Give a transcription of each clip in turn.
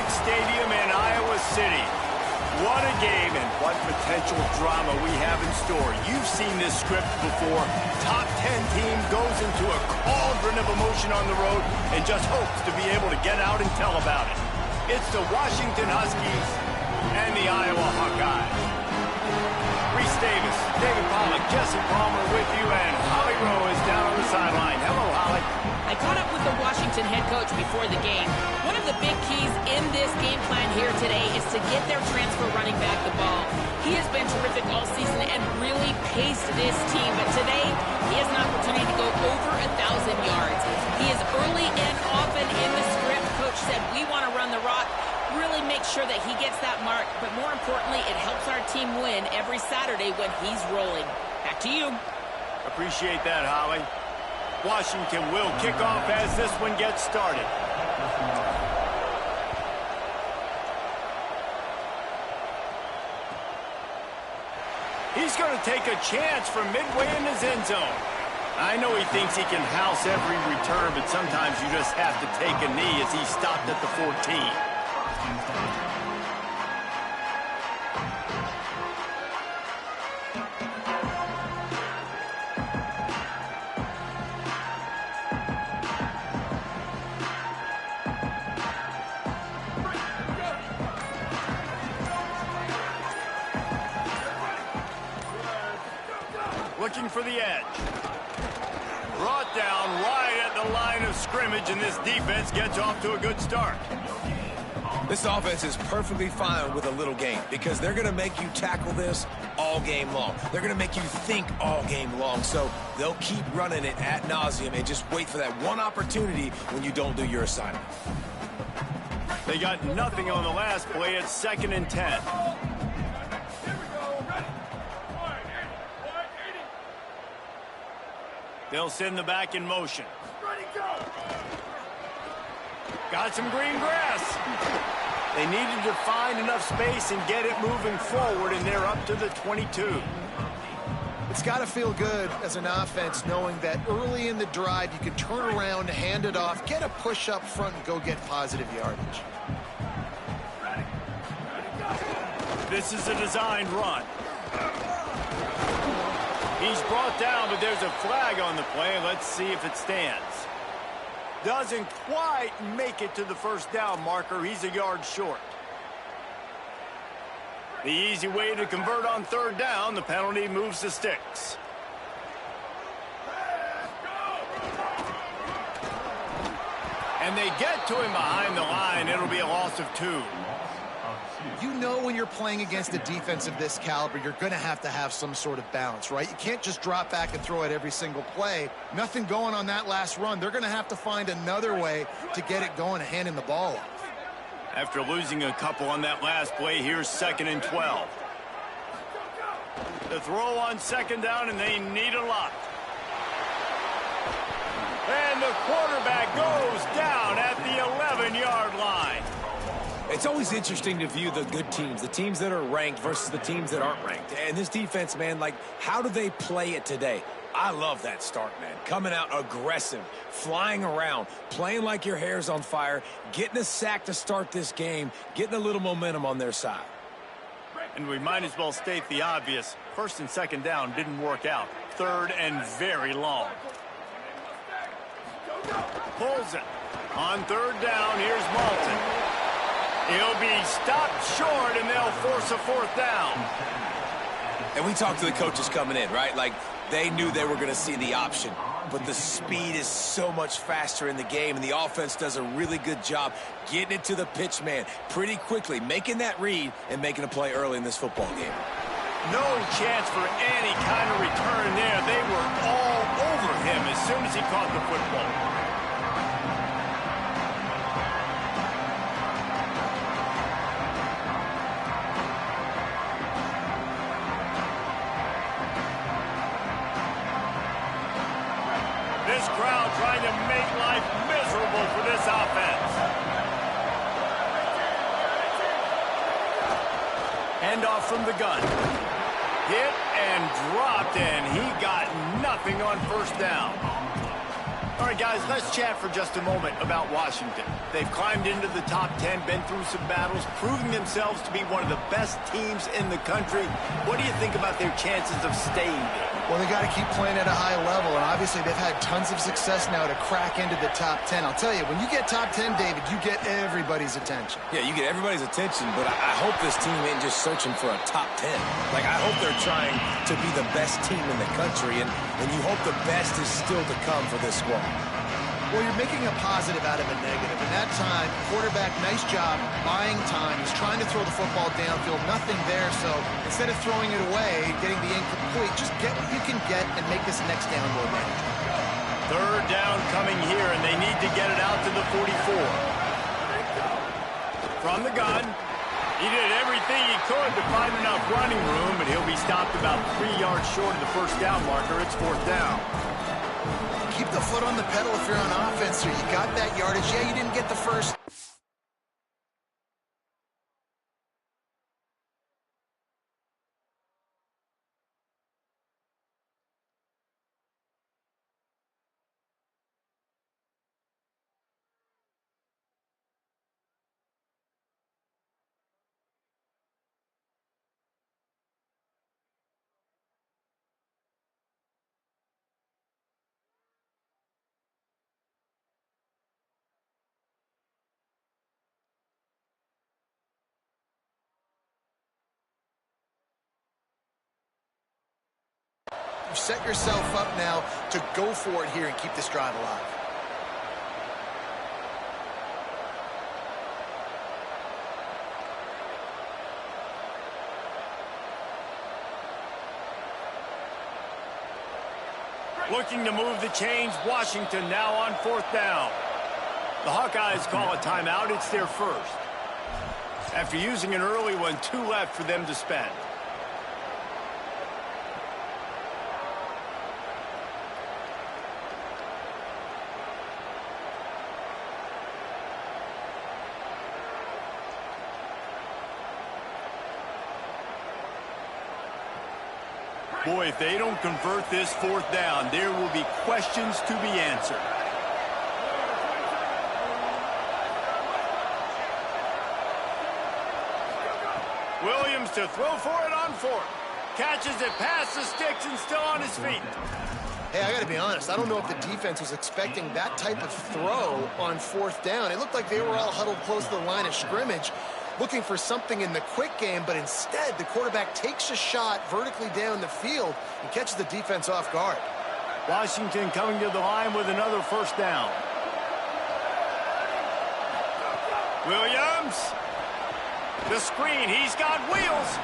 big stadium in Iowa City. What a game and what potential drama we have in store. You've seen this script before. Top 10 team goes into a cauldron of emotion on the road and just hopes to be able to get out and tell about it. It's the Washington Huskies and the Iowa Hawkeyes. Reese Davis, David Pollack, Jesse Palmer with you, and Holly Rowe is down on the sideline. Hello, Holly. I caught up with the Washington head coach before the game. One of the big keys in this game plan here today is to get their transfer running back the ball. He has been terrific all season and really paced this team, but today he has an opportunity to go over 1,000 yards. He is early and often in the script. Coach said, we want to run the rock, really make sure that he gets that mark, but more importantly, it helps our team win every Saturday when he's rolling. Back to you. Appreciate that, Holly. Washington will kick off as this one gets started. He's going to take a chance from midway in his end zone. I know he thinks he can house every return, but sometimes you just have to take a knee as he stopped at the 14. Looking for the edge. Brought down right at the line of scrimmage, and this defense gets off to a good start. This offense is perfectly fine with a little game because they're going to make you tackle this all game long. They're going to make you think all game long, so they'll keep running it ad nauseum and just wait for that one opportunity when you don't do your assignment. They got nothing on the last play. It's 2nd and 10. They'll send the back in motion. Got some green grass. They needed to find enough space and get it moving forward, and they're up to the 22. It's got to feel good as an offense knowing that early in the drive you can turn around, hand it off, get a push up front, and go get positive yardage. This is a designed run. He's brought down, but there's a flag on the play. Let's see if it stands. Doesn't quite make it to the first down marker. He's a yard short. The easy way to convert on 3rd down, the penalty moves the sticks. And they get to him behind the line. It'll be a loss of 2. You know when you're playing against a defense of this caliber, you're going to have some sort of balance, right? You can't just drop back and throw it every single play. Nothing going on that last run. They're going to have to find another way to get it going and handing the ball off. After losing a couple on that last play, here's 2nd and 12. The throw on 2nd down, and they need a lot. And the quarterback goes down at the 11-yard line. It's always interesting to view the good teams, the teams that are ranked versus the teams that aren't ranked. And this defense, man, like, how do they play it today? I love that start, man. Coming out aggressive, flying around, playing like your hair's on fire, getting a sack to start this game, getting a little momentum on their side. And we might as well state the obvious. 1st and 2nd down didn't work out. 3rd and very long. Pulls it. On 3rd down, here's Malton. He'll be stopped short, and they'll force a 4th down. And we talked to the coaches coming in, right? Like, they knew they were going to see the option. But the speed is so much faster in the game, and the offense does a really good job getting it to the pitch man pretty quickly, making that read and making a play early in this football game. No chance for any kind of return there. They were all over him as soon as he caught the football. This crowd trying to make life miserable for this offense. Handoff from the gun. Hit and dropped, and he got nothing on 1st down. All right, guys, let's chat for just a moment about Washington. They've climbed into the top 10, been through some battles, proving themselves to be one of the best teams in the country. What do you think about their chances of staying there? Well, they got to keep playing at a high level, and obviously they've had tons of success now to crack into the top 10. I'll tell you, when you get top 10, David, you get everybody's attention. Yeah, you get everybody's attention, but I hope this team ain't just searching for a top 10. Like, I hope they're trying to be the best team in the country, and you hope the best is still to come for this squad. Well, you're making a positive out of a negative. In that time, quarterback, nice job, buying time. He's trying to throw the football downfield, nothing there. So instead of throwing it away, getting the incomplete, just get what you can get and make this next down more manageable. Third down coming here, and they need to get it out to the 44. From the gun, he did everything he could to find enough running room, but he'll be stopped about 3 yards short of the first down marker. It's fourth down. Keep the foot on the pedal if you're on offense here. You got that yardage. Yeah, you didn't get the first. You set yourself up now to go for it here and keep this drive alive. Looking to move the chains. Washington now on fourth down. The Hawkeyes call a timeout. It's their first. After using an early one, 2 left for them to spend. Boy, if they don't convert this fourth down, there will be questions to be answered. Williams to throw for it on fourth. Catches it past the sticks and still on his feet. Hey, I got to be honest. I don't know if the defense was expecting that type of throw on fourth down. It looked like they were all huddled close to the line of scrimmage, looking for something in the quick game, but instead the quarterback takes a shot vertically down the field and catches the defense off guard. Washington coming to the line with another first down. Williams. The screen. He's got wheels.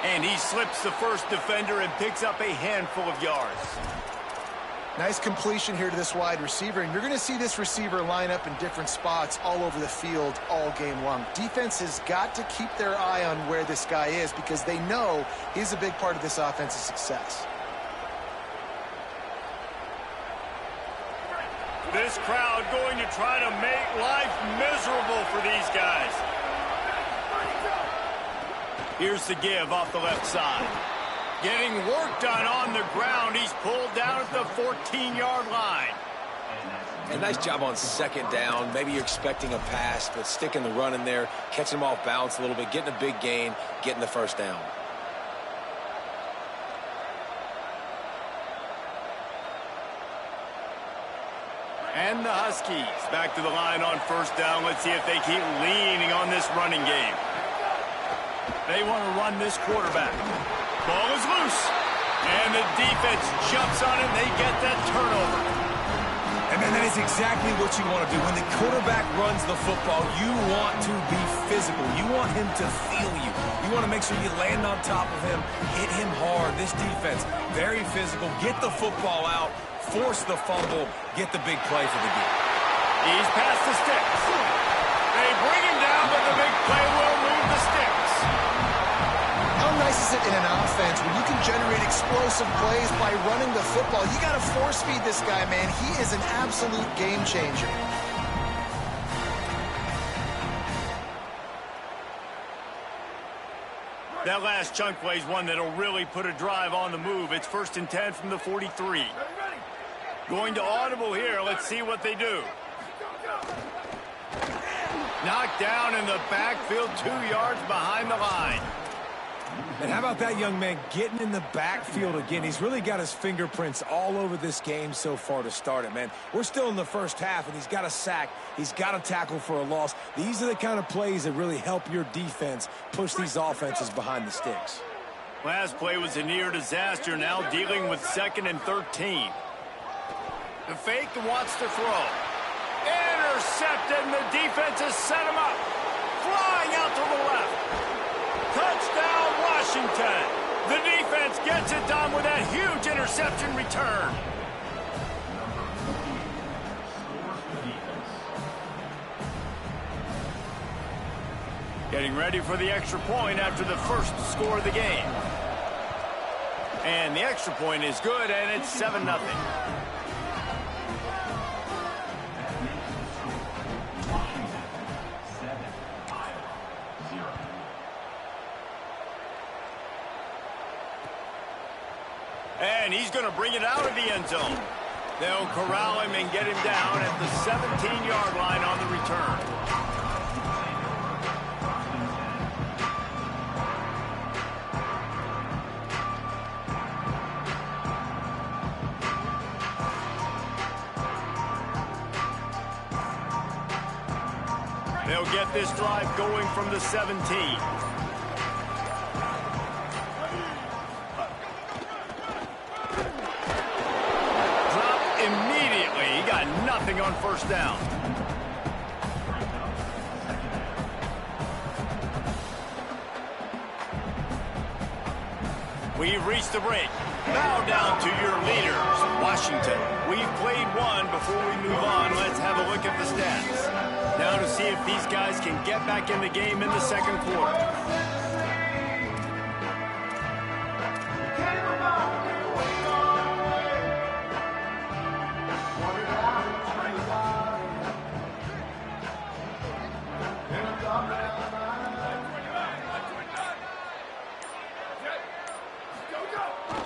And he slips the first defender and picks up a handful of yards. Nice completion here to this wide receiver, and you're going to see this receiver line up in different spots all over the field all game long. Defense has got to keep their eye on where this guy is because they know he's a big part of this offense's success. This crowd going to try to make life miserable for these guys. Here's the give off the left side. Getting work done on the ground. He's pulled down at the 14-yard line. A nice job on second down. Maybe you're expecting a pass, but sticking the run in there, catching him off balance a little bit, getting a big gain, getting the first down. And the Huskies back to the line on first down. Let's see if they keep leaning on this running game. They want to run this quarterback. Ball is loose. And the defense jumps on it, and they get that turnover. And then that is exactly what you want to do. When the quarterback runs the football, you want to be physical. You want him to feel you. You want to make sure you land on top of him, hit him hard. This defense, very physical. Get the football out, force the fumble, get the big play for the game. He's past the sticks. They bring him down, but the big play will move the sticks. How nice is it in an offense when you can generate explosive plays by running the football? You got to force feed this guy, man. He is an absolute game changer. That last chunk play is one that'll really put a drive on the move. It's 1st and 10 from the 43. Going to audible here. Let's see what they do. Knocked down in the backfield, 2 yards behind the line. And how about that young man getting in the backfield again? He's really got his fingerprints all over this game so far to start it, man. We're still in the first half, and he's got a sack. He's got a tackle for a loss. These are the kind of plays that really help your defense push these offenses behind the sticks. Last play was a near disaster, now dealing with 2nd and 13. The fake wants to throw. Intercepted, and the defense has set him up. Flying out to the left. Touchdown, Washington. The defense gets it done with that huge interception return. Getting ready for the extra point after the first score of the game. And the extra point is good, and it's 7-0. And he's going to bring it out of the end zone. They'll corral him and get him down at the 17-yard line on the return. They'll get this drive going from the 17. Nothing on first down. We've reached the break. Now down to your leaders, Washington. We've played one. Before we move on, let's have a look at the stats. Now to see if these guys can get back in the game in the second quarter.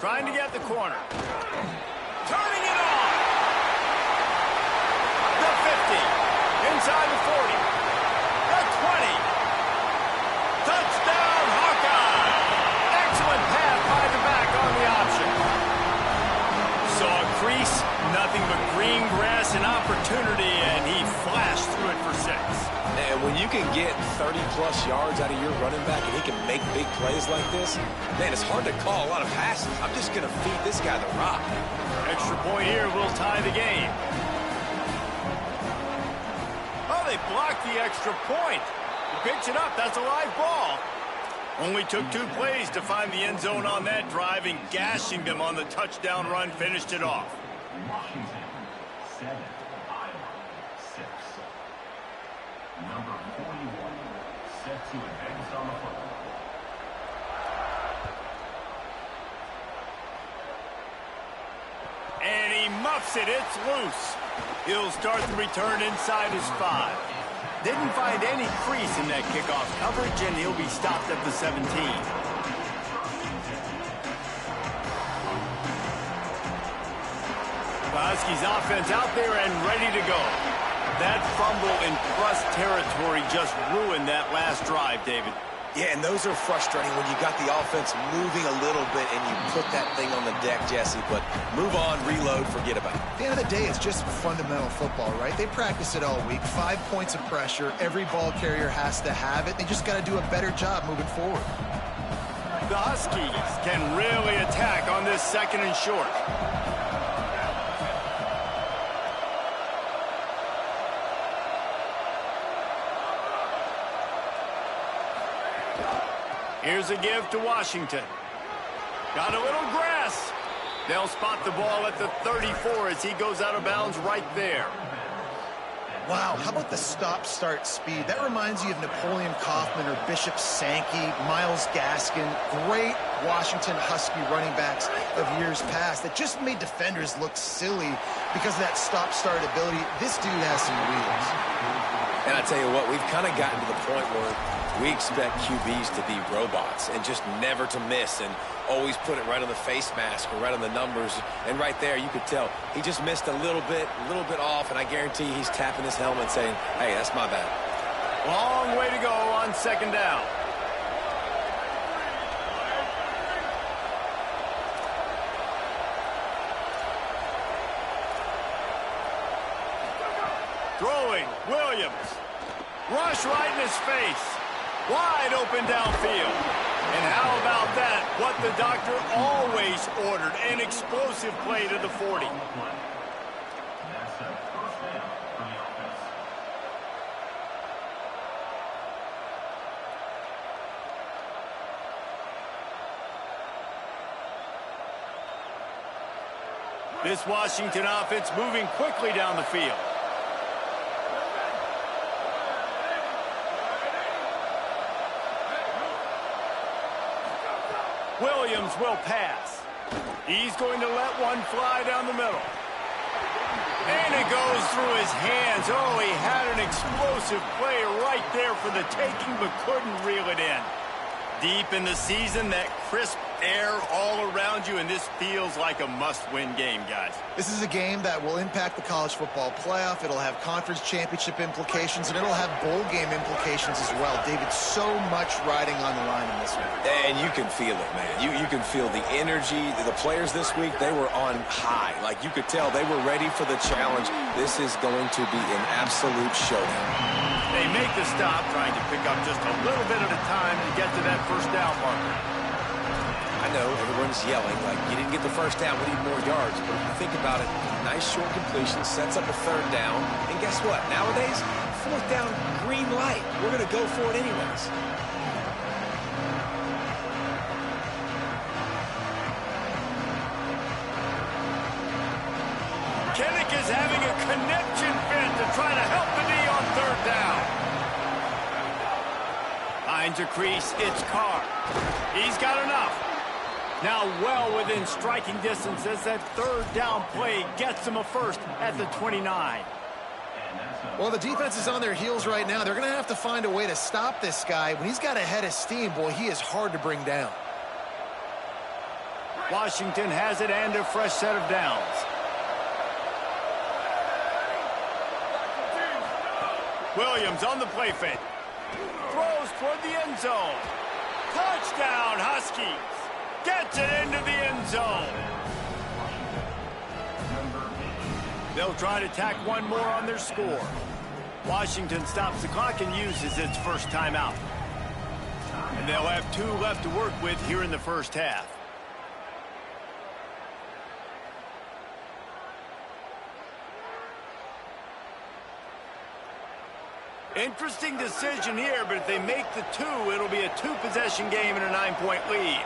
Trying to get the corner. Turning it on. The 50. Inside the 40. The 20. Touchdown, Hawkeye. Excellent pass by the back on the option. Saw a crease, nothing but green grass and opportunity, and he flashed through it for 6. And when you can get 30-plus yards out of your running back and he can make big plays like this, man, it's hard to call a lot of passes. I'm just going to feed this guy the rock. Extra point here will tie the game. Oh, they blocked the extra point. He picks it up. That's a live ball. Only took 2 plays to find the end zone on that drive, and gashing them on the touchdown run finished it off. Washington, 7, Iowa, 6. Number 41, set to advance on the football. And he muffs it. It's loose. He'll start the return inside his 5. Didn't find any crease in that kickoff coverage, and he'll be stopped at the 17. The Huskies offense out there and ready to go. That fumble in thrust territory just ruined that last drive, David. Yeah, and those are frustrating when you got the offense moving a little bit and you put that thing on the deck, Jesse. But move on, reload, forget about it. At the end of the day, it's just fundamental football, right? They practice it all week. 5 points of pressure. Every ball carrier has to have it. They just got to do a better job moving forward. The Huskies can really attack on this 2nd and short. Here's a give to Washington. Got a little grass. They'll spot the ball at the 34 as he goes out of bounds right there. Wow, how about the stop-start speed? That reminds you of Napoleon Kaufman or Bishop Sankey, Myles Gaskin, great Washington Husky running backs of years past that just made defenders look silly because of that stop-start ability. This dude has some wheels. And I tell you what, we've kind of gotten to the point where we expect QBs to be robots and just never to miss and always put it right on the face mask or right on the numbers. And right there, you could tell he just missed a little bit off, and I guarantee he's tapping his helmet saying, hey, that's my bad. Long way to go on second down. Throwing, Williams. Rush right in his face. Wide open downfield. And how about that? What the doctor always ordered, an explosive play to the 40. That's a first down for the offense. This Washington offense moving quickly down the field. Williams will pass. He's going to let one fly down the middle. And it goes through his hands. Oh, he had an explosive play right there for the taking, but couldn't reel it in. Deep in the season, that crisp air all around you, and this feels like a must-win game, guys. This is a game that will impact the college football playoff. It'll have conference championship implications, and it'll have bowl game implications as well. David, so much riding on the line in this one. And you can feel it, man. You can feel the energy. The players this week, they were on high. Like, you could tell they were ready for the challenge. This is going to be an absolute showdown. They make the stop, trying to pick up just a little bit at a time to get to that first down marker. I know everyone's yelling, like, you didn't get the first down, we need more yards. But if you think about it, nice short completion, sets up a third down. And guess what? Nowadays, fourth down, green light. We're going to go for it anyways. Kinnick is having a connection fit to try to help the knee on third down. Finds a crease, it's Carr. He's got enough. Now well within striking distance as that third down play gets him a first at the 29. Well, the defense is on their heels right now. They're going to have to find a way to stop this guy. When he's got a head of steam, boy, he is hard to bring down. Washington has it and a fresh set of downs. Williams on the play fake. Throws toward the end zone. Touchdown, Huskies. Gets it into the end zone. They'll try to tack one more on their score. Washington stops the clock and uses its first timeout. And they'll have 2 left to work with here in the first half. Interesting decision here, but if they make the 2, it'll be a 2-possession game and a 9-point lead.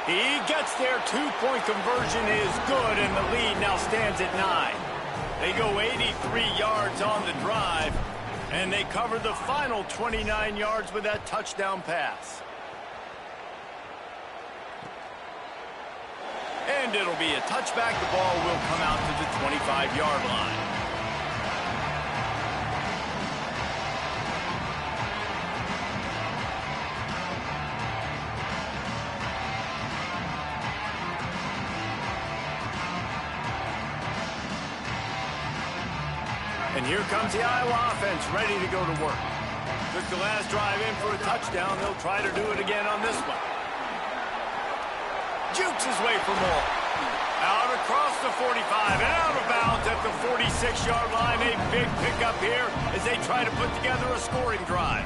He gets there. 2-point conversion is good, and the lead now stands at 9. They go 83 yards on the drive, and they cover the final 29 yards with that touchdown pass. And it'll be a touchback. The ball will come out to the 25-yard line. And here comes the Iowa offense ready to go to work. Took the last drive in for a touchdown. They'll try to do it again on this one. Jukes his way for more. Out across the 45 and out of bounds at the 46-yard line. A big pickup here as they try to put together a scoring drive.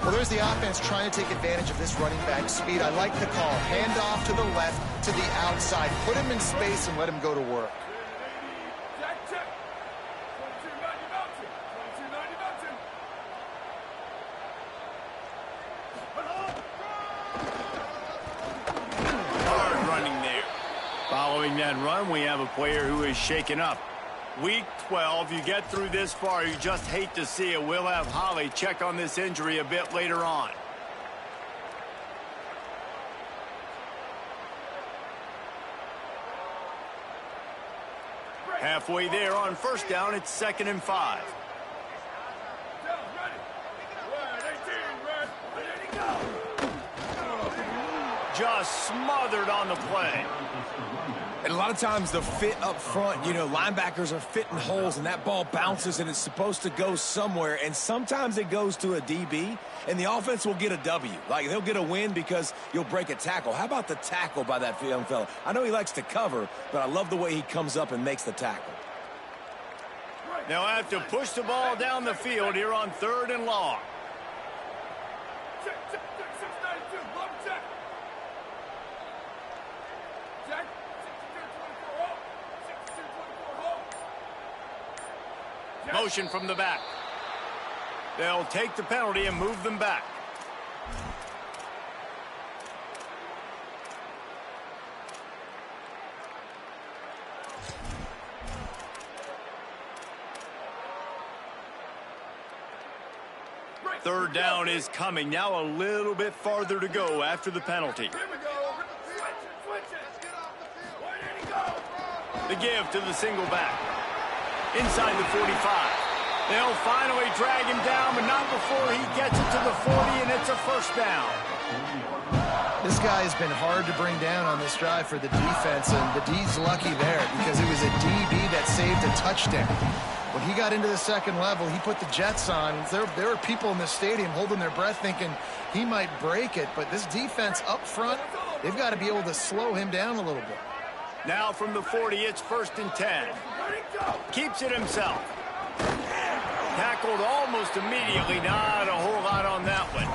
Well, there's the offense trying to take advantage of this running back speed. I like the call. Hand off to the left, to the outside. Put him in space and let him go to work. Following that run, we have a player who is shaken up. Week 12, you get through this far, you just hate to see it. We'll have Holly check on this injury a bit later on. Halfway there on first down, it's 2nd and 5. Just smothered on the play. And a lot of times the fit up front, you know, linebackers are fitting holes and that ball bounces and it's supposed to go somewhere. And sometimes it goes to a DB and the offense will get a W. Like they'll get a win because you'll break a tackle. How about the tackle by that young fella? I know he likes to cover, but I love the way he comes up and makes the tackle. They'll have to push the ball down the field here on 3rd and long. Motion from the back. They'll take the penalty and move them back. Third down is coming. Now a little bit farther to go after the penalty. The give to the single back. Inside the 45. They'll finally drag him down, but not before he gets it to the 40, and it's a first down. This guy has been hard to bring down on this drive for the defense, and the D's lucky there because it was a DB that saved a touchdown. When he got into the second level, he put the Jets on. There were people in the stadium holding their breath thinking he might break it, but this defense up front, they've got to be able to slow him down a little bit. Now from the 40, it's 1st and 10. Keeps it himself. Tackled almost immediately. Not a whole lot on that one.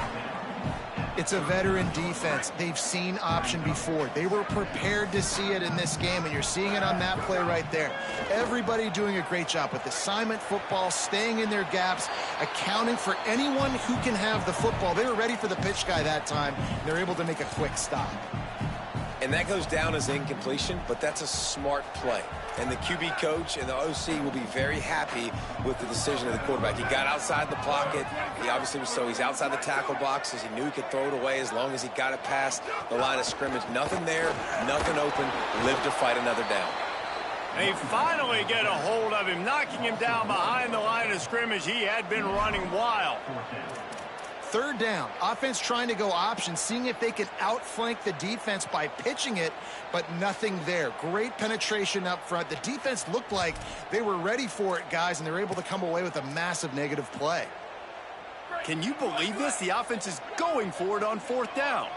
It's a veteran defense. They've seen option before. They were prepared to see it in this game, and you're seeing it on that play right there. Everybody doing a great job with assignment football, staying in their gaps, accounting for anyone who can have the football. They were ready for the pitch guy that time. They're able to make a quick stop. And that goes down as incompletion, but that's a smart play. And the QB coach and the OC will be very happy with the decision of the quarterback. He got outside the pocket. He obviously was he's outside the tackle boxes. He knew he could throw it away as long as he got it past the line of scrimmage. Nothing there, nothing open. Live to fight another down. They finally get a hold of him, knocking him down behind the line of scrimmage. He had been running wild. 3rd down, offense trying to go option, seeing if they can outflank the defense by pitching it, but nothing there. Great penetration up front. The defense looked like they were ready for it, guys, and they're able to come away with a massive negative play. Can you believe this? The offense is going for it on 4th down.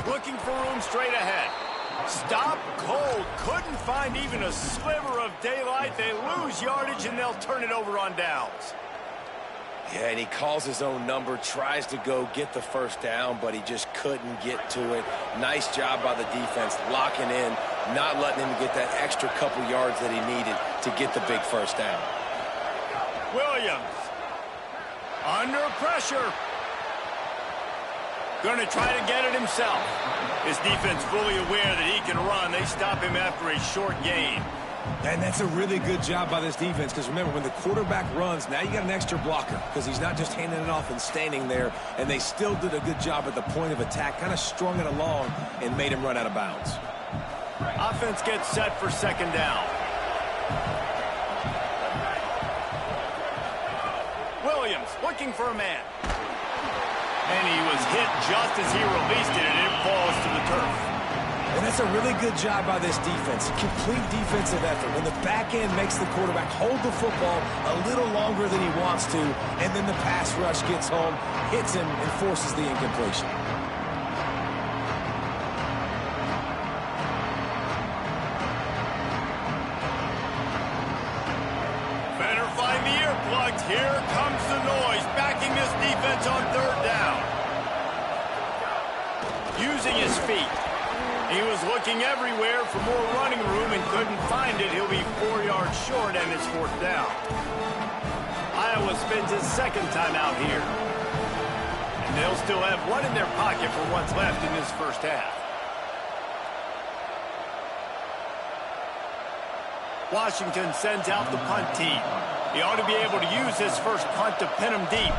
Looking for room straight ahead. Stop cold. Couldn't find even a sliver of daylight. They lose yardage, and they'll turn it over on downs. Yeah, and he calls his own number, tries to go get the first down, but he just couldn't get to it. Nice job by the defense, locking in, not letting him get that extra couple yards that he needed to get the big first down. Williams, under pressure. Going to try to get it himself. His defense fully aware that he can run. They stop him after a short gain. And that's a really good job by this defense because remember, when the quarterback runs, now you got an extra blocker because he's not just handing it off and standing there, and they still did a good job at the point of attack, kind of strung it along and made him run out of bounds. Offense gets set for 2nd down. Williams looking for a man. And he was hit just as he released it, and it falls to the turf. And that's a really good job by this defense. Complete defensive effort. When the back end makes the quarterback hold the football a little longer than he wants to, and then the pass rush gets home, hits him, and forces the incompletion. Better find the earplugs. Here comes the noise, backing this defense on 3rd down. Using his feet. He was looking everywhere for more running room and couldn't find it. He'll be 4 yards short, and it's 4th down. Iowa spends his 2nd time out here. And they'll still have one in their pocket for what's left in this first half. Washington sends out the punt team. He ought to be able to use his first punt to pin him deep.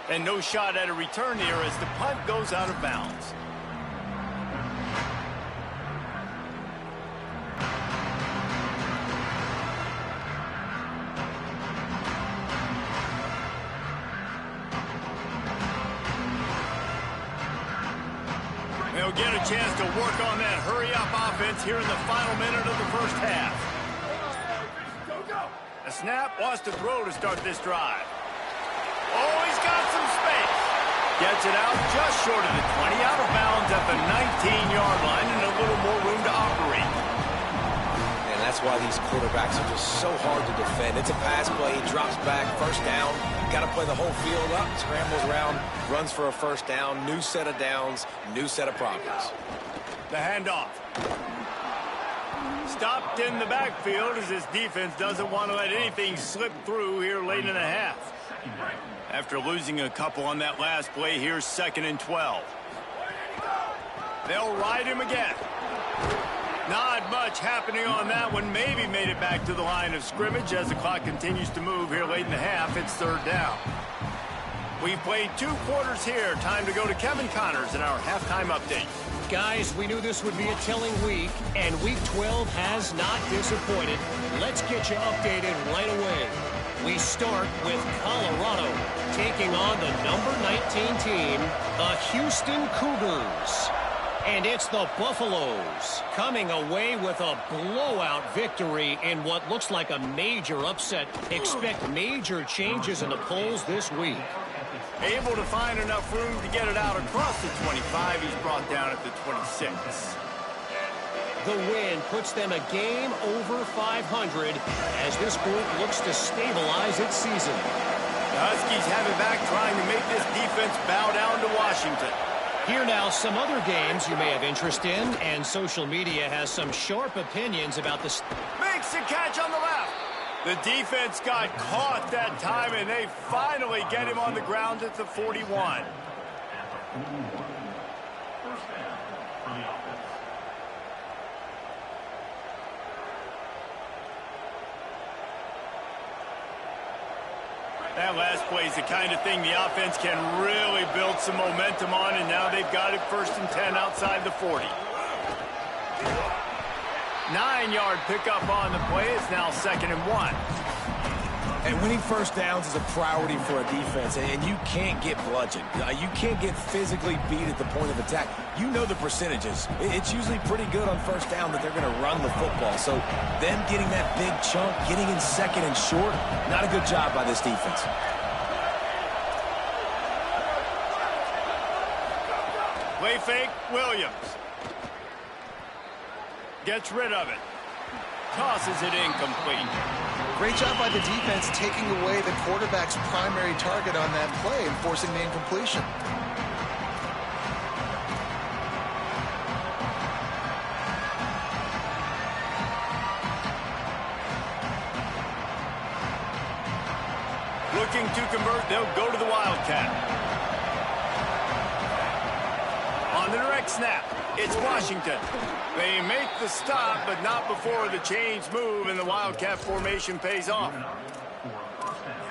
And no shot at a return here as the punt goes out of bounds. they'll get a chance to work on that hurry-up offense here in the final minute of the first half. A snap, wants to throw to start this drive. Oh, he's got some space. Gets it out just short of the 20, out of bounds at the 19-yard line, and a little more room to operate. And that's why these quarterbacks are just so hard to defend. It's a pass play, he drops back, first down. Got to play the whole field up, scrambles around, runs for a first down, new set of downs, new set of problems. The handoff. Stopped in the backfield as this defense doesn't want to let anything slip through here late in the half. After losing a couple on that last play, here's 2nd and 12. They'll ride him again. Not much happening on that one. Maybe made it back to the line of scrimmage as the clock continues to move here late in the half. It's 3rd down. We've played 2 quarters here. Time to go to Kevin Connors in our halftime update. Guys, we knew this would be a telling week, and Week 12 has not disappointed. Let's get you updated right away. We start with Colorado taking on the number 19 team, the Houston Cougars. And it's the Buffaloes coming away with a blowout victory in what looks like a major upset. Expect major changes in the polls this week. Able to find enough room to get it out across the 25. He's brought down at the 26. The win puts them a game over 500 as this group looks to stabilize its season. The Huskies have it back, trying to make this defense bow down to Washington. Here now some other games you may have interest in, and social media has some sharp opinions about this. Makes the catch on the left. The defense got caught that time, and they finally get him on the ground at the 41. That last play is the kind of thing the offense can really build some momentum on, and now they've got it 1st and 10 outside the 40. 9-yard pickup on the play. It's now 2nd and 1. And winning first downs is a priority for a defense, and you can't get bludgeoned. You can't get physically beat at the point of attack. You know the percentages. It's usually pretty good on first down that they're going to run the football. So them getting that big chunk, getting in 2nd and short, not a good job by this defense. Play fake, Williams. Gets rid of it. Tosses it incomplete. Great job by the defense taking away the quarterback's primary target on that play and forcing the incompletion. Looking to convert, they'll go to the Wildcat. On the direct snap, it's Washington. They make the stop, but not before the chains move and the Wildcat formation pays off.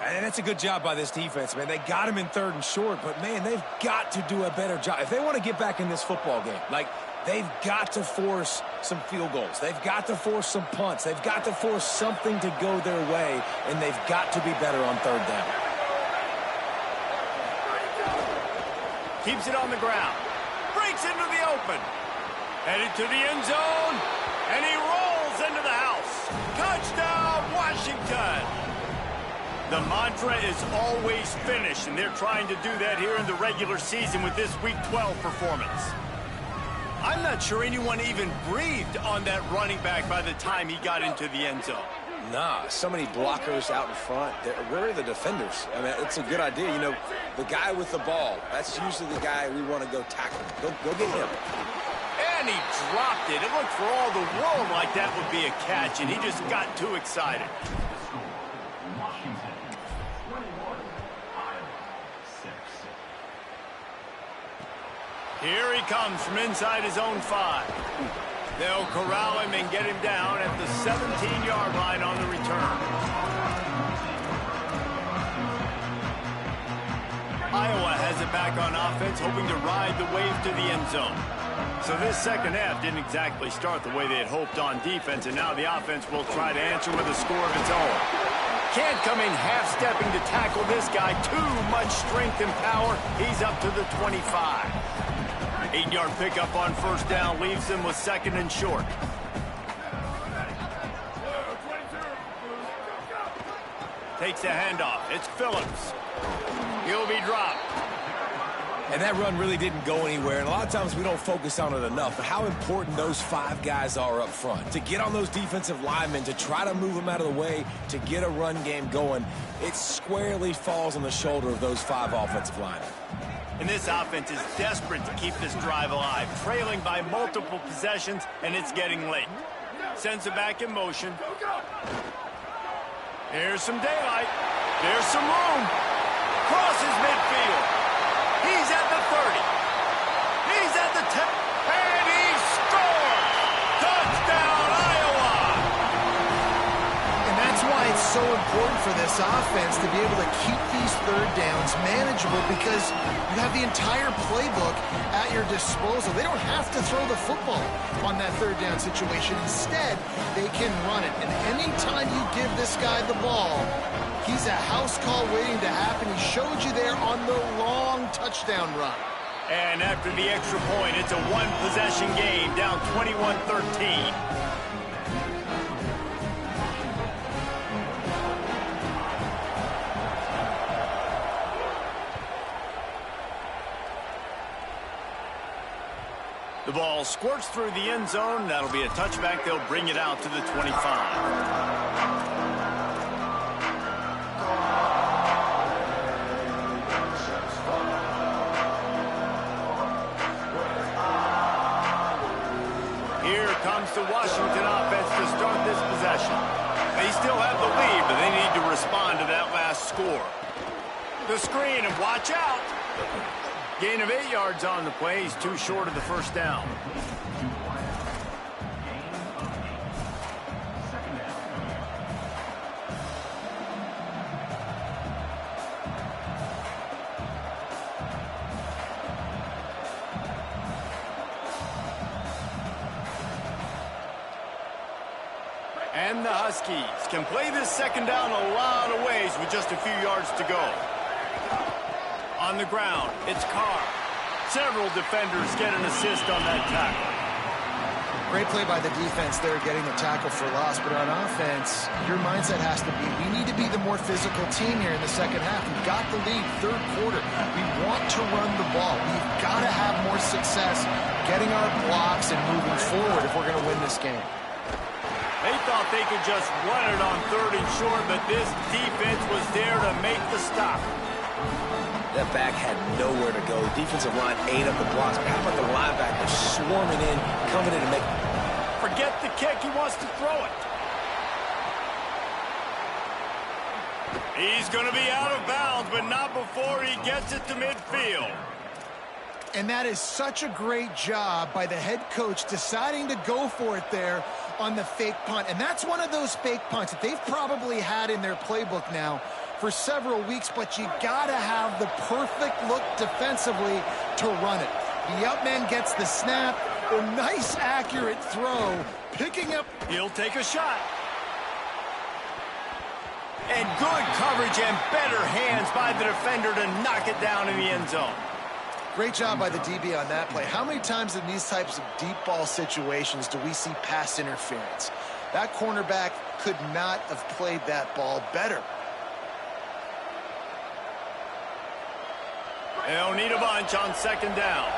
And that's a good job by this defense, man. They got him in 3rd and short, but, man, they've got to do a better job. If they want to get back in this football game, like, they've got to force some field goals. They've got to force some punts. They've got to force something to go their way, and they've got to be better on 3rd down. Keeps it on the ground. Breaks into the open. Headed to the end zone, and he rolls into the house. Touchdown, Washington! The mantra is always finish, and they're trying to do that here in the regular season with this Week 12 performance. I'm not sure anyone even breathed on that running back by the time he got into the end zone. Nah, so many blockers out in front. Where are the defenders? I mean, it's a good idea. You know, the guy with the ball, that's usually the guy we want to go tackle. Go get him. And he dropped it. It looked for all the world like that would be a catch, and he just got too excited. Here he comes from inside his own 5. They'll corral him and get him down at the 17-yard line on the return. Iowa has it back on offense, hoping to ride the wave to the end zone. So this second half didn't exactly start the way they had hoped on defense, and now the offense will try to answer with a score of its own. Can't come in half-stepping to tackle this guy. Too much strength and power. He's up to the 25. 8-yard pickup on first down leaves them with 2nd and short. Takes the handoff. It's Phillips. He'll be dropped. And that run really didn't go anywhere. And a lot of times we don't focus on it enough. But how important those 5 guys are up front. To get on those defensive linemen, to try to move them out of the way, to get a run game going, it squarely falls on the shoulder of those 5 offensive linemen. And this offense is desperate to keep this drive alive, trailing by multiple possessions, and it's getting late. Sends it back in motion. Here's some daylight. There's some room. Crosses midfield. He's at the 30. He's at the 10. And he scores! Touchdown, Iowa! And that's why it's so important for this offense to be able to keep these 3rd downs manageable, because you have the entire playbook at your disposal. They don't have to throw the football on that 3rd down situation. Instead, they can run it. And anytime you give this guy the ball, he's a house call waiting to happen. He showed you there on the long touchdown run. And after the extra point, it's a 1-possession game, down 21-13. The ball squirts through the end zone. That'll be a touchback. They'll bring it out to the 25. Comes the Washington offense to start this possession. They still have the lead, but they need to respond to that last score. The screen, and watch out. Gain of 8 yards on the play. He's too short of the first down. And the Huskies can play this 2nd down a lot of ways with just a few yards to go. On the ground, it's Carr. Several defenders get an assist on that tackle. Great play by the defense there, getting the tackle for loss. But on offense, your mindset has to be, we need to be the more physical team here in the 2nd half. We've got the lead, 3rd quarter. We want to run the ball. We've got to have more success getting our blocks and moving forward if we're going to win this game. They thought they could just run it on 3rd and short, but this defense was there to make the stop. That back had nowhere to go. The defensive line ate up the blocks. But how about the linebackers swarming in, coming in to make... Forget the kick. He wants to throw it. He's going to be out of bounds, but not before he gets it to midfield. And that is such a great job by the head coach deciding to go for it there on the fake punt. And that's one of those fake punts that they've probably had in their playbook now for several weeks, but you gotta have the perfect look defensively to run it. The up man gets the snap, a nice accurate throw, picking up. He'll take a shot. And good coverage and better hands by the defender to knock it down in the end zone. Great job by the DB on that play. How many times in these types of deep ball situations do we see pass interference? That cornerback could not have played that ball better. They'll need a bunch on 2nd down.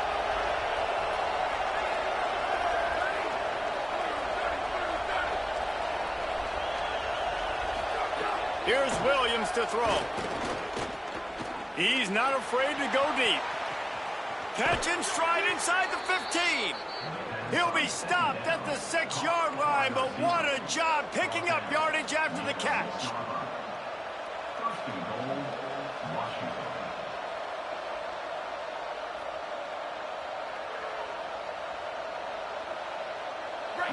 Here's Williams to throw. He's not afraid to go deep. Catch in stride inside the 15. He'll be stopped at the 6-yard line, but what a job picking up yardage after the catch.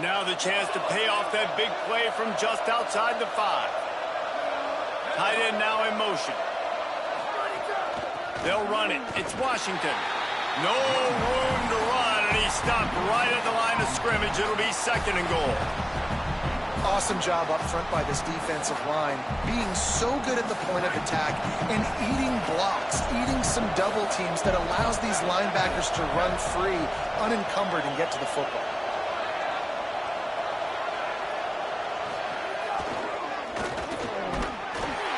Now the chance to pay off that big play from just outside the 5. Tight end now in motion. They'll run it. It's Washington. No room to run, and he stopped right at the line of scrimmage. It'll be 2nd and goal. Awesome job up front by this defensive line, being so good at the point of attack and eating blocks, eating some double teams that allows these linebackers to run free, unencumbered, and get to the football.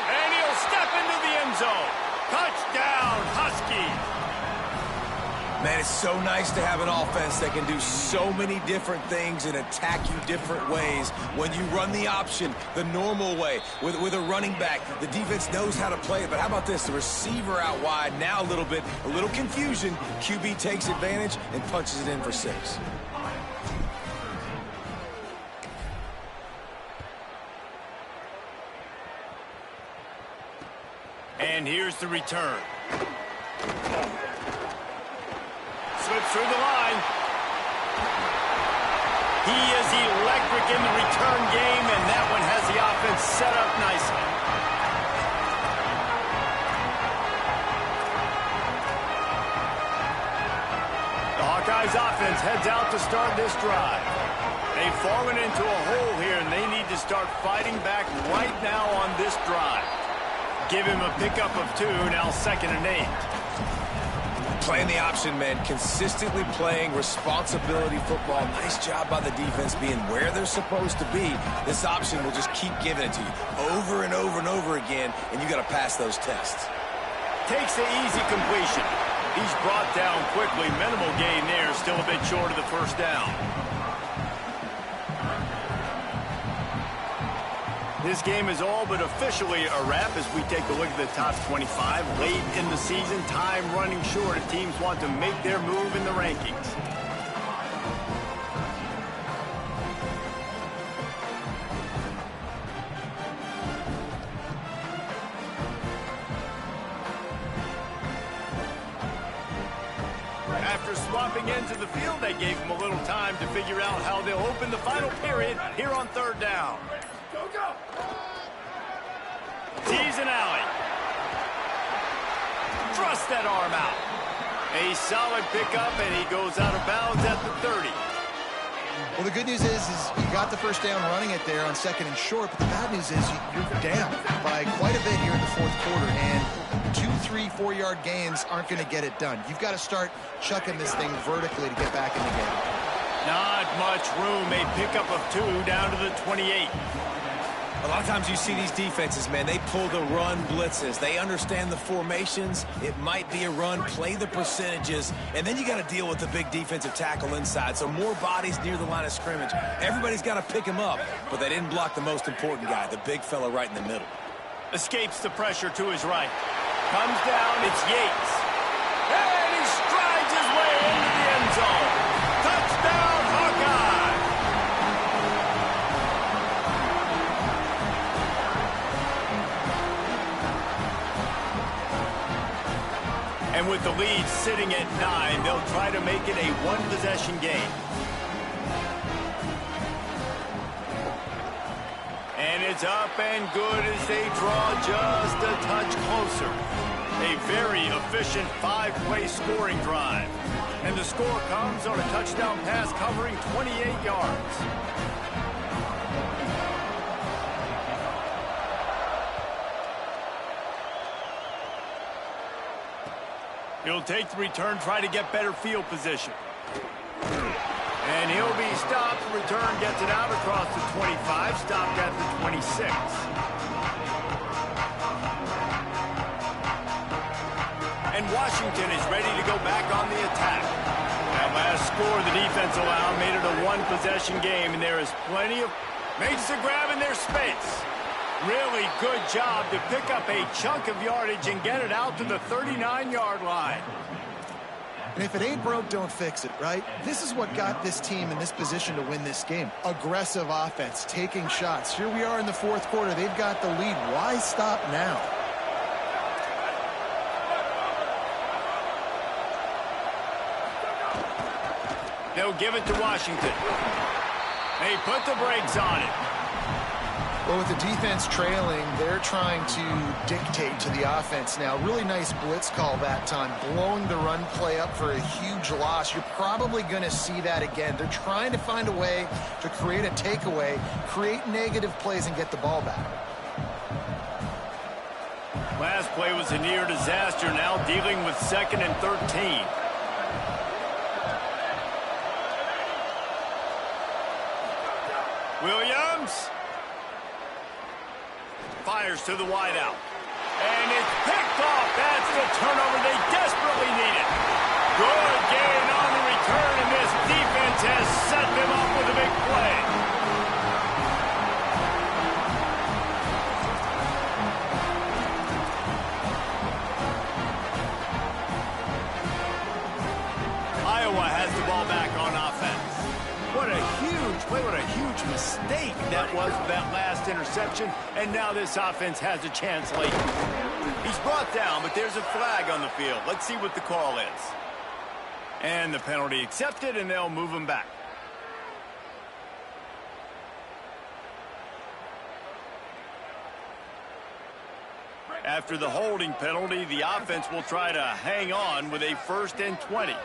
And he'll step into the end zone. Touchdown, Huskies. Man, it's so nice to have an offense that can do so many different things and attack you different ways. When you run the option the normal way with a running back, the defense knows how to play it. But how about this? The receiver out wide, now a little confusion. QB takes advantage and punches it in for 6. And here's the return. Slips through the line. He is electric in the return game, and that one has the offense set up nicely. The Hawkeyes offense heads out to start this drive. They've fallen into a hole here, and they need to start fighting back right now on this drive. Give him a pickup of 2, now 2nd and 8. Playing the option, man. Consistently playing responsibility football. Nice job by the defense being where they're supposed to be. This option will just keep giving it to you over and over and over again, and you got to pass those tests. Takes the easy completion. He's brought down quickly. Minimal gain there. Still a bit short of the first down. This game is all but officially a wrap as we take a look at the top 25. Late in the season, time running short if teams want to make their move in the rankings. After swapping into the field, they gave him a little time to figure out how they'll open the final period here on 3rd down. Tease an alley. Thrust that arm out. A solid pickup, and he goes out of bounds at the 30. Well, the good news is you got the first down running it there on 2nd and short, but the bad news is you're down by quite a bit here in the 4th quarter, and 2, 3, 4-yard gains aren't going to get it done. You've got to start chucking this thing vertically to get back in the game. Not much room. A pickup of 2 down to the 28. A lot of times you see these defenses, man, they pull the run blitzes. They understand the formations. It might be a run, play the percentages, and then you got to deal with the big defensive tackle inside. So more bodies near the line of scrimmage. Everybody's got to pick him up, but they didn't block the most important guy, the big fella right in the middle. Escapes the pressure to his right. Comes down, it's Yates. And he strides his way into the end zone. Touchdown, Hawkeye! And with the lead sitting at 9, they'll try to make it a 1-possession game. And it's up and good as they draw just a touch closer. A very efficient 5-play scoring drive. And the score comes on a touchdown pass covering 28 yards. He'll take the return, try to get better field position. And he'll be stopped. Return gets it out across the 25, stopped at the 26. And Washington is ready to go back on the attack. That last score the defense allowed made it a 1-possession game, and there is plenty of... Makes the grab in their space. Really good job to pick up a chunk of yardage and get it out to the 39-yard line. And if it ain't broke, don't fix it, right? This is what got this team in this position to win this game. Aggressive offense, taking shots. Here we are in the 4th quarter. They've got the lead. Why stop now? They'll give it to Washington. They put the brakes on it. Well, with the defense trailing, they're trying to dictate to the offense now. Really nice blitz call that time, blowing the run play up for a huge loss. You're probably going to see that again. They're trying to find a way to create a takeaway, create negative plays, and get the ball back. Last play was a near disaster, now dealing with 2nd and 13. Williams fires to the wideout. And it's picked off. That's the turnover they desperately needed. Good gain on the return, and this defense has set them up with a big play. Iowa has the ball back on offense. What a huge play, what a huge mistake that was with that last interception, and now this offense has a chance late. He's brought down, but there's a flag on the field. Let's see what the call is. And the penalty accepted, and they'll move him back. After the holding penalty, the offense will try to hang on with a 1st and 20.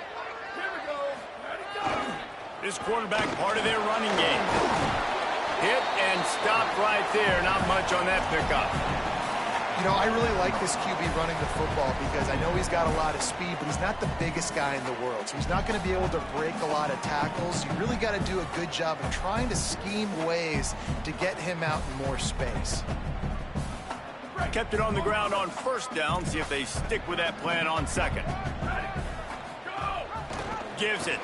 This quarterback part of their running game. Hit and stopped right there. Not much on that pickup. You know, I really like this QB running the football because I know he's got a lot of speed, but he's not the biggest guy in the world. So he's not going to be able to break a lot of tackles. You really got to do a good job of trying to scheme ways to get him out in more space. Kept it on the ground on 1st down. See if they stick with that plan on 2nd. Gives it.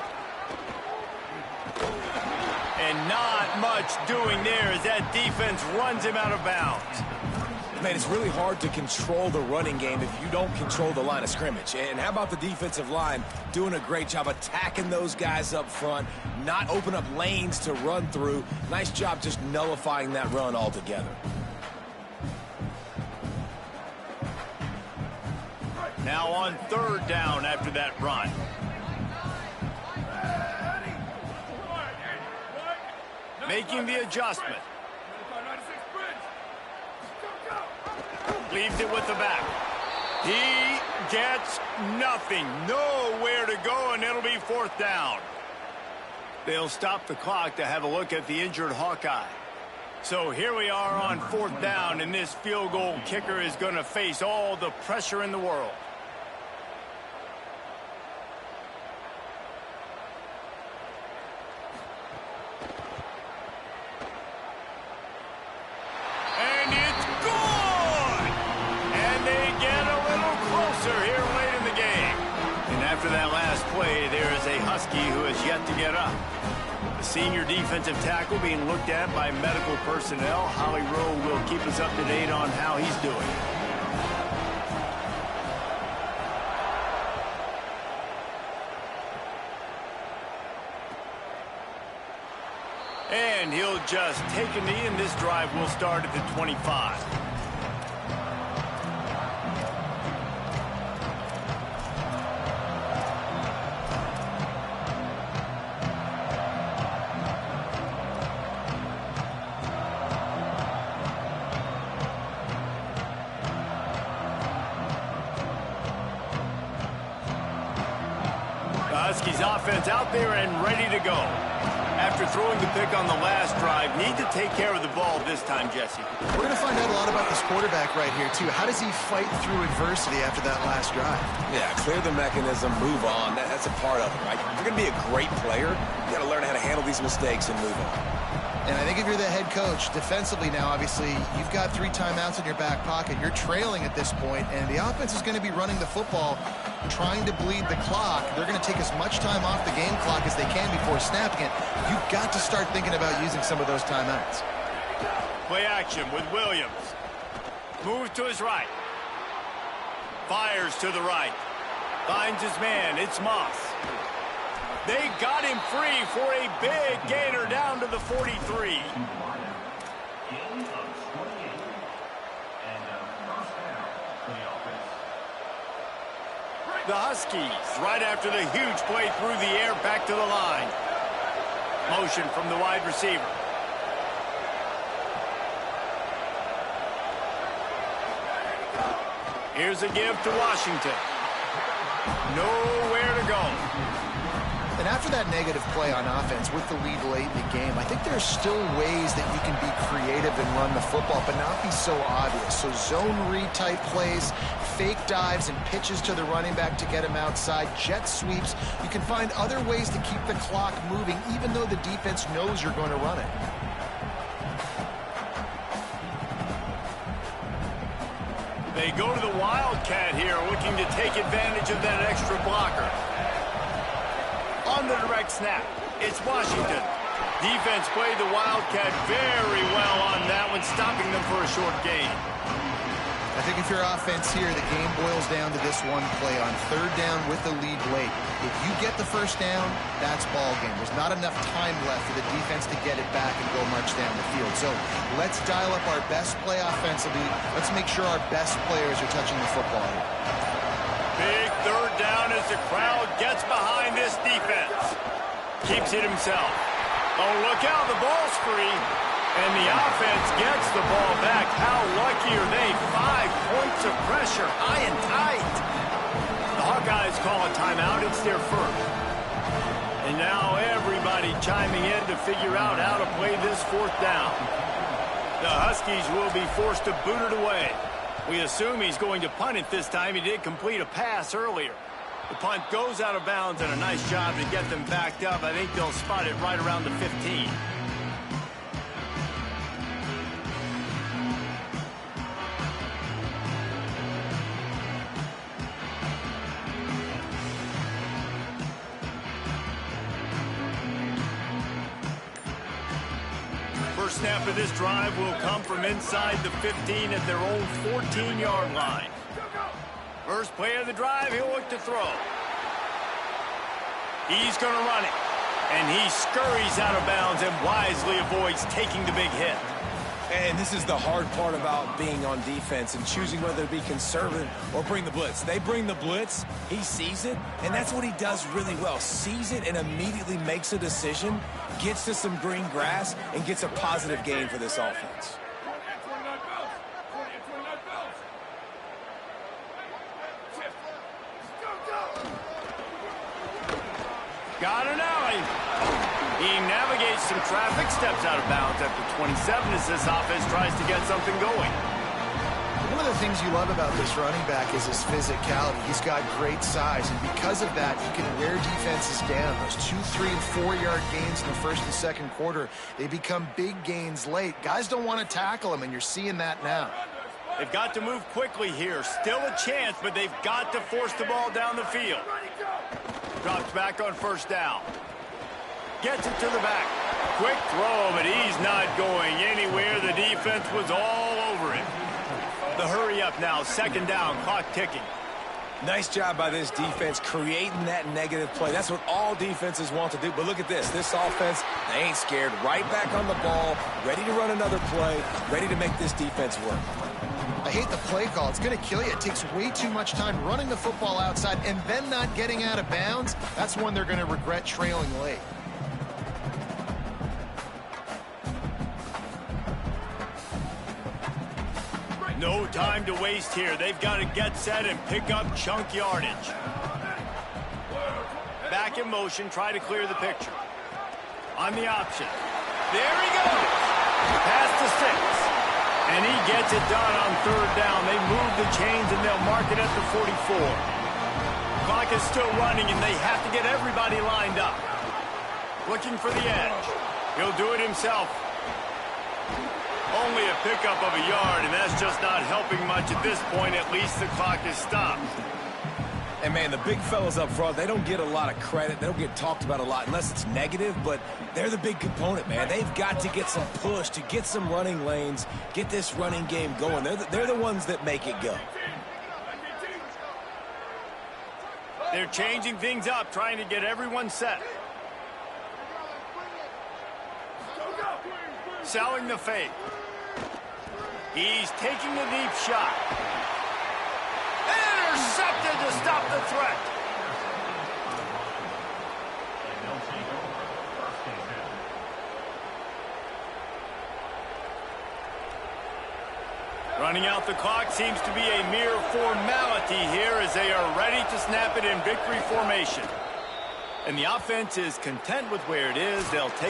And not much doing there as that defense runs him out of bounds. Man, it's really hard to control the running game if you don't control the line of scrimmage. And how about the defensive line doing a great job attacking those guys up front, not open up lanes to run through. Nice job just nullifying that run altogether. Now on 3rd down after that run. Making the adjustment. Leaves it with the back. He gets nothing. Nowhere to go, and it'll be 4th down. They'll stop the clock to have a look at the injured Hawkeye. So here we are on 4th down, and this field goal kicker is going to face all the pressure in the world. Who has yet to get up. The senior defensive tackle being looked at by medical personnel. Holly Rowe will keep us up to date on how he's doing. And he'll just take a knee, and this drive will start at the 25. Huskies offense out there and ready to go. After throwing the pick on the last drive, need to take care of the ball this time, Jesse. We're going to find out a lot about this quarterback right here, too. How does he fight through adversity after that last drive? Yeah, clear the mechanism, move on. That's a part of it, right? If you're going to be a great player, you got to learn how to handle these mistakes and move on. And I think if you're the head coach, defensively now, obviously, you've got 3 timeouts in your back pocket. You're trailing at this point, and the offense is going to be running the football, trying to bleed the clock. They're going to take as much time off the game clock as they can before snapping it. You've got to start thinking about using some of those timeouts. Play action with Williams. Moves to his right. Fires to the right. Finds his man. It's Moss. They got him free for a big gainer down to the 43. The Huskies, right after the huge play through the air, back to the line. Motion from the wide receiver. Here's a give to Washington. Nowhere to go. And after that negative play on offense with the lead late in the game, I think there's still ways that you can be creative and run the football, but not be so obvious. So zone read type plays, fake dives and pitches to the running back to get him outside, jet sweeps. You can find other ways to keep the clock moving, even though the defense knows you're going to run it. They go to the Wildcat here, looking to take advantage of that extra blocker. On the direct snap, it's Washington. Defense played the Wildcat very well on that one, stopping them for a short gain. I think if you're offense here, the game boils down to this one play on third down with the lead late. If you get the first down, that's ball game. There's not enough time left for the defense to get it back and go march down the field. So let's dial up our best play offensively. Let's make sure our best players are touching the football here. Big third down as the crowd gets behind this defense. Keeps it himself. Oh, look out, the ball's free. And the offense gets the ball back. How lucky are they? 5 points of pressure, high and tight. The Hawkeyes call a timeout. It's their first. And now everybody chiming in to figure out how to play this fourth down. The Huskies will be forced to boot it away. We assume he's going to punt it this time. He did complete a pass earlier. The punt goes out of bounds, and a nice job to get them backed up. I think they'll spot it right around the 15. First snap of this drive will come from inside the 15 at their own 14-yard line. First play of the drive, he'll look to throw. He's going to run it. And he scurries out of bounds and wisely avoids taking the big hit. And this is the hard part about being on defense and choosing whether to be conservative or bring the blitz. They bring the blitz, he sees it, and that's what he does really well. Sees it and immediately makes a decision, gets to some green grass, and gets a positive gain for this offense. Got an alley. He navigates some traffic, steps out of bounds at the 27 as this offense tries to get something going. One of the things you love about this running back is his physicality. He's got great size, and because of that, he can wear defenses down. Those 2, 3, and 4-yard gains in the first and second quarter, they become big gains late. Guys don't want to tackle him, and you're seeing that now. They've got to move quickly here. Still a chance, but they've got to force the ball down the field. Drops back on first down. Gets it to the back. Quick throw, but he's not going anywhere. The defense was all over it. The hurry up now. Second down. Clock ticking. Nice job by this defense creating that negative play. That's what all defenses want to do. But look at this. This offense, they ain't scared. Right back on the ball, ready to run another play, ready to make this defense work. I hate the play call. It's going to kill you. It takes way too much time running the football outside and then not getting out of bounds. That's one they're going to regret trailing late. No time to waste here. They've got to get set and pick up chunk yardage. Back in motion, try to clear the picture. On the option. There he goes. Pass to 6. And he gets it done on third down. They move the chains, and they'll mark it at the 44. Clock is still running, and they have to get everybody lined up. Looking for the edge. He'll do it himself. Only a pickup of a yard, and that's just not helping much at this point. At least the clock is stopped. And, man, the big fellas up front, they don't get a lot of credit. They don't get talked about a lot unless it's negative, but they're the big component, man. They've got to get some push, to get some running lanes, get this running game going. They're the ones that make it go. They're changing things up, trying to get everyone set. Selling the fake. He's taking a deep shot. Intercepted to stop the threat. And they'll take over first and 10. Running out the clock seems to be a mere formality here as they are ready to snap it in victory formation. And the offense is content with where it is. They'll take